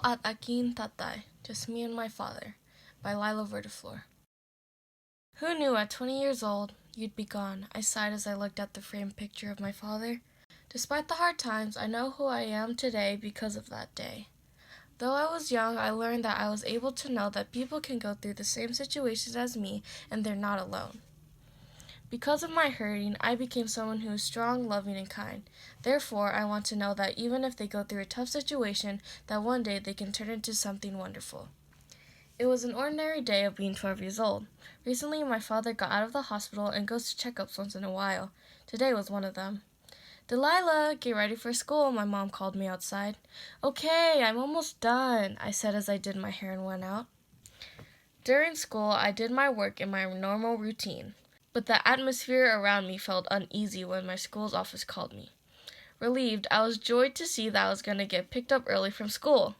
at Aking, Tatay, Just Me and My Father, by Lila. Who knew at 20 years old you'd be gone? I sighed as I looked at the framed picture of my father. Despite the hard times, I know who I am today because of that day. Though I was young, I learned that I was able to know that people can go through the same situations as me and they're not alone. Because of my hurting, I became someone who is strong, loving, and kind. Therefore, I want to know that even if they go through a tough situation, that one day they can turn into something wonderful. It was an ordinary day of being 12 years old. Recently, my father got out of the hospital and goes to checkups once in a while. Today was one of them. "Delilah, get ready for school," my mom called me outside. "Okay, I'm almost done," I said as I did my hair and went out. During school, I did my work in my normal routine, but the atmosphere around me felt uneasy when my school's office called me. Relieved, I was joyed to see that I was going to get picked up early from school.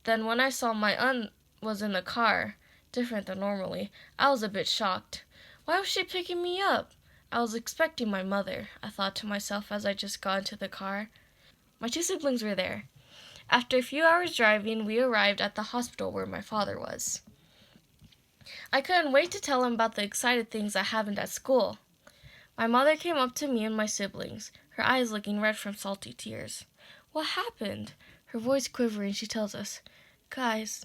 Then when I saw my aunt was in the car, different than normally, I was a bit shocked. Why was she picking me up? I was expecting my mother, I thought to myself as I just got into the car. My two siblings were there. After a few hours driving, we arrived at the hospital where my father was. I couldn't wait to tell him about the exciting things that happened at school. My mother came up to me and my siblings, her eyes looking red from salty tears. "What happened?" Her voice quivering, she tells us, "Guys,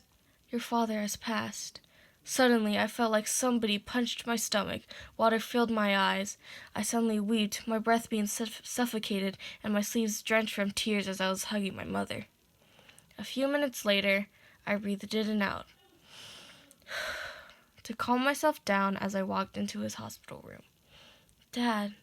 your father has passed." Suddenly, I felt like somebody punched my stomach. Water filled my eyes. I suddenly wept, my breath being suffocated, and my sleeves drenched from tears as I was hugging my mother. A few minutes later, I breathed in and out to calm myself down as I walked into his hospital room. "Dad."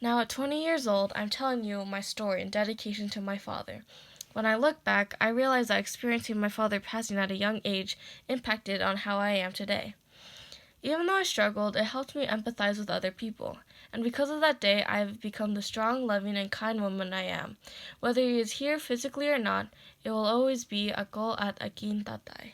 Now at 20 years old, I'm telling you my story in dedication to my father. When I look back, I realize that experiencing my father passing at a young age impacted on how I am today. Even though I struggled, it helped me empathize with other people. And because of that day, I have become the strong, loving, and kind woman I am. Whether he is here physically or not, it will always be Ako at Aking Tatay.